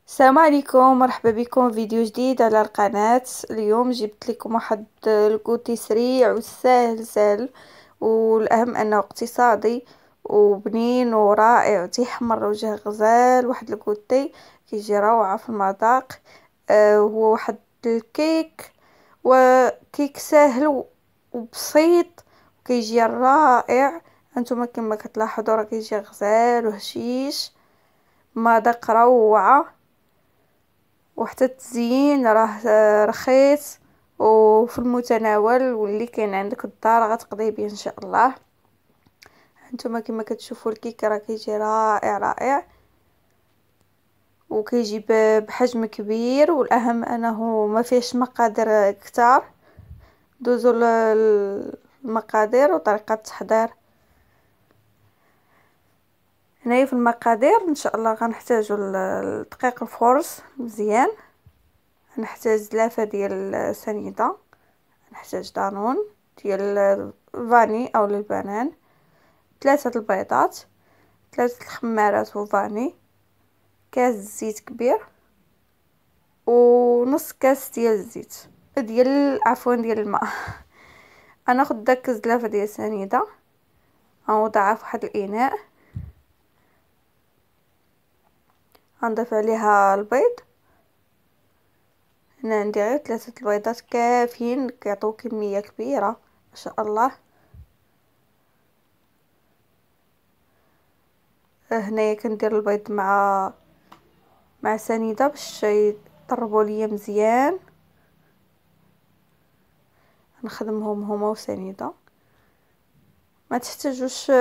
السلام عليكم، مرحبا بكم في فيديو جديد على القناة. اليوم جبت لكم واحد الكوتي سريع وسهل سهل، والاهم انه اقتصادي وبنين ورائع، تيحمر وجه غزال. واحد الكوتي كيجي روعة في المذاق. هو واحد الكيك، وكيك سهل وبسيط، وكيجي رائع. انتم كما كتلاحظوا راه كيجي غزال وهشيش، مذاق روعة. وحتى التزيين راه رخيص وفي المتناول، واللي كاين عندك في الدار غتقضي به ان شاء الله. هانتوما كما كتشوفوا الكيك راه كيجي رائع رائع، وكيجي بحجم كبير، والاهم انه ما فيهش مقادير كتار. دوزو المقادير وطريقه التحضير. هنايا في المقادير ان شاء الله غنحتاجو الدقيق الفورس مزيان، نحتاج زلافه ديال سنيده، نحتاج دانون ديال الفاني او البنان، 3 البيضات، 3 الخمارات وفاني، كاس زيت كبير، ونص كاس ديال الزيت ديال الماء. غناخد داك الزلافه ديال سنيده، غنوضعها في واحد الاناء، غنضيف عليها البيض. هنا عندي غير 3 البيضات كافيين كيعطيو كميه كبيره ما شاء الله. هنايا كندير البيض مع سنيده باش يطربوا ليا مزيان. نخدمهم هما وسنيده، ما تحتاجوش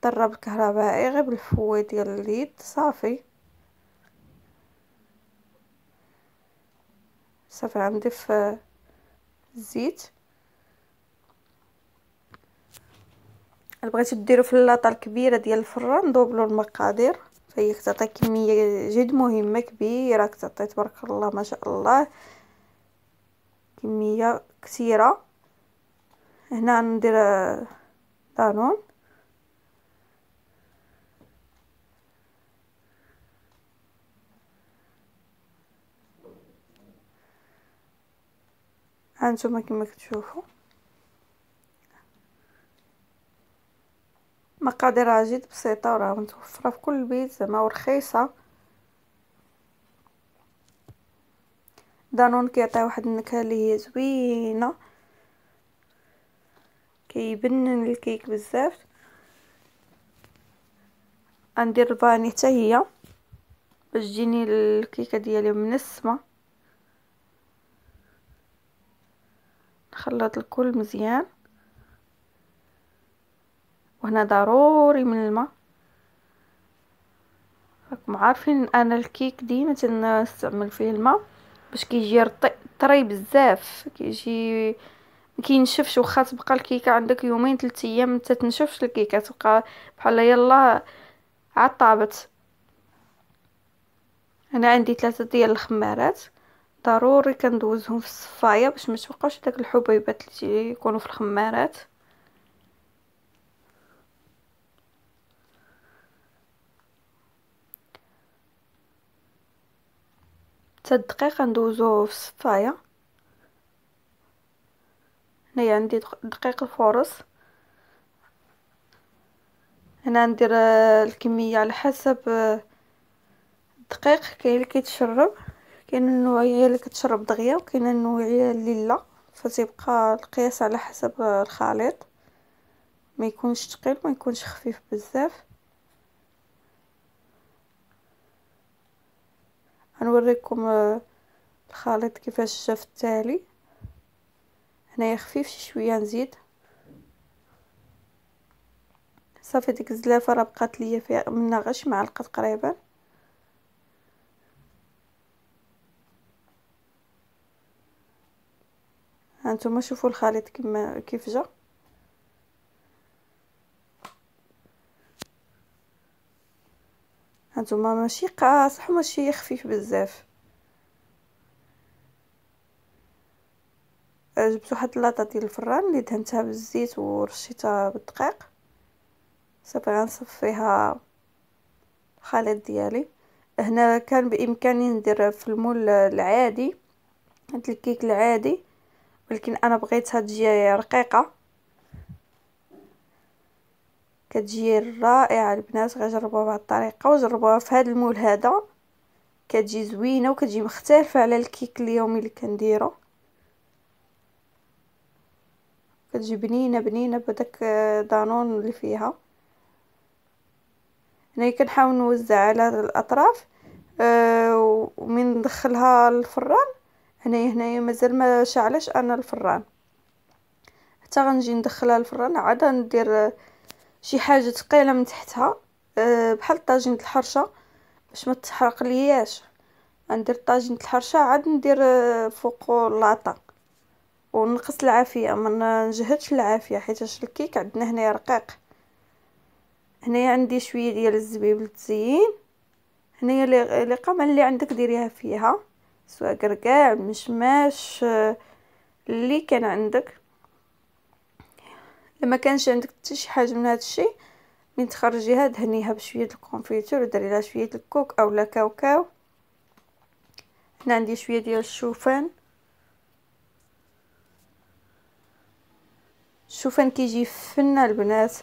طراب كهربائي، غير بالفوي ديال اليد صافي. صافي غنضيف الزيت. بغيتو ديروا في اللاطه الكبيره ديال الفران دوبلوا المقادير، فهي كتعطي كميه جد مهمه كبيره، كتعطي تبارك الله ما شاء الله كميه كثيره. هنا ندير دانون، هانتوما كما كتشوفوا مقاديرها جد بسيطه، وراه متوفره في كل بيت زعما ورخيصه. دانون كيعطي واحد النكهه اللي هي زوينه، كيبنن الكيك بزاف. غندير الفاني حتى هي باش تجيني الكيكه ديالي منسمه. نخلط الكل مزيان، وهنا ضروري من الماء. راكم عارفين انا الكيك ديما تنستعمل فيه الماء باش كيجي طري بزاف، كيجي مكينشفش. واخا تبقى الكيكه عندك يومين 3 ايام ما تنشفش الكيكه، تبقى بحال يلا عاد طابت. انا عندي 3 ديال الخمارات، ضروري كندوزهم في الصفايه باش ما توقعش داك الحبيبات اللي يكونوا في الخمارات. حتى الدقيق ندوزوه في الصفايه. هنايا عندي دقيق الفورس. هنا ندير الكميه على حسب الدقيق. كاين اللي كيتشرب، كاين النوعيه اللي كتشرب دغيا، وكاين النوعيه اللي لا، فتبقى القياس على حسب الخليط، ما يكونش ثقيل ما يكونش خفيف بزاف. غنوريكم الخليط كيفاش جا في التالي. هنايا خفيف شويه، نزيد صافي. ديك الزلافه راه بقات ليا فيها منها غير شي معلقه تقريبا. هانتوما شوفوا الخليط كيف جا. هانتوما ماشي قاصح وماشي خفيف بزاف. جبت واحد اللاطه ديال الفران اللي دهنتها بالزيت ورشيتها بالدقيق. صافي غنصفيها الخليط ديالي. هنا كان بامكاني ندير في المول العادي، هاد الكيك العادي، ولكن انا بغيتها تجي رقيقه، كتجي رائعه البنات. غجربوها بهذه الطريقه وجربوها في هذا المول هذا، كتجي زوينه وكتجي مختلفه على الكيك اليومي اللي كنديرو، كتجي بنينه بنينه بداك دانون اللي فيها. هنا كنحاول نوزع على الاطراف ومن ندخلها للفران. هنايا مازال ما شعلش انا الفران، حتى غنجي ندخلها للفران عاد ندير شي حاجه ثقيله من تحتها بحال طاجين الحرشه باش ما تحرق لياش. ندير طاجين الحرشه عاد ندير فوقو لاطا ونقص العافيه، ما نجهدش العافيه حيت الكيك عندنا هنا رقيق. هنايا عندي شويه ديال الزبيب للتزيين. هنايا لي قمع اللي عندك ديريها فيها، سواء كركاع مشماش اللي كان عندك. لما كانش عندك حتى شي حاجه من هذا الشيء، من تخرجيها دهنيها بشويه الكونفيتور وديري لها شويه الكوك اولا كاوكاو. هنا عندي شويه ديال الشوفان. الشوفان كيجي فنه البنات،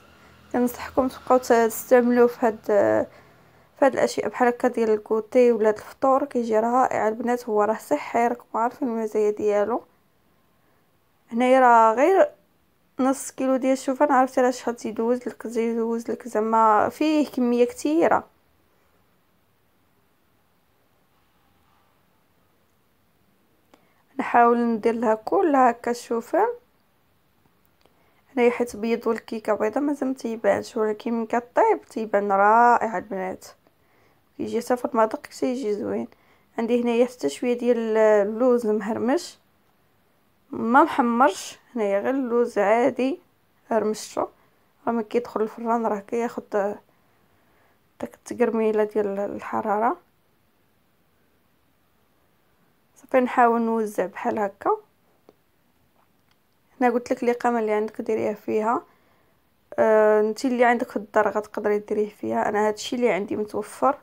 كنصحكم تبقاو تستعملوه في هاد الاشياء بحال هكا ديال الكوتي ولا الفطور، كيجي رائع البنات. هو راه صحي، راكم عارفين المزايا ديالو. هنايا راه غير نص كيلو ديال الشوفان، عرفتي راه شحال تيدوز لك زعما فيه كميه كثيره. نحاول ندير لها كلها هكا الشوفان. هنايا حيت بيضوا الكيكه بيضه مازال ما تيبانش، ولكن من كطيب تيبان رائع البنات، كيجي حتى في المذاق كيجي زوين. عندي هنايا حتى شويه ديال اللوز مهرمش ما محمرش، هنايا غير اللوز عادي هرمشته. راه ملي كيدخل الفران راه كياخد داك التقرميله ديال الحراره. صافي نحاول نوزع بحال هكا. هنا قلت لك القامه اللي عندك ديريها فيها. انت اللي عندك في الدار غتقدري ديريه فيها، انا هادشي اللي عندي متوفر.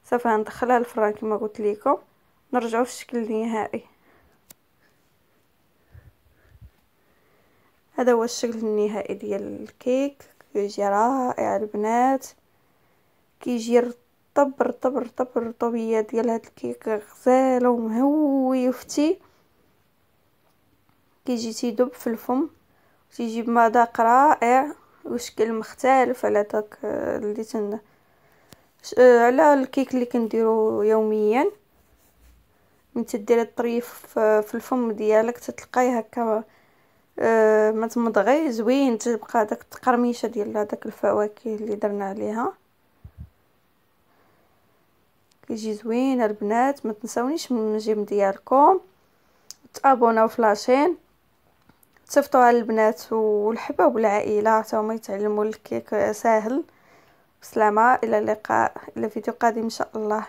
صافي غندخلها للفران كما قلت لكم، نرجعوا في الشكل النهائي. هذا هو الشكل النهائي ديال الكيك، كيجي رائع البنات، كيجي رطب رطب رطب. الرطوبيه ديال هاد الكيك غزاله ومهوي وفتي، كيجي تيدوب في الفم، تيجي بمذاق رائع وشكل مختلف على داك اللي على الكيك اللي كنديرو يوميا. من تدير الطريف في الفم ديالك تتلقاي هكا ما تمضغي زوين، تبقى داك التقرميشه ديال هذاك الفواكه اللي درنا عليها، كيجي زوين البنات. ما تنساونيش من الجيم ديالكم، تابوناو في لاشين، تصيفطوها للبنات والحباب والعائله حتى هما يتعلموا الكيك ساهل. بسلامه، الى اللقاء، الى فيديو قادم ان شاء الله.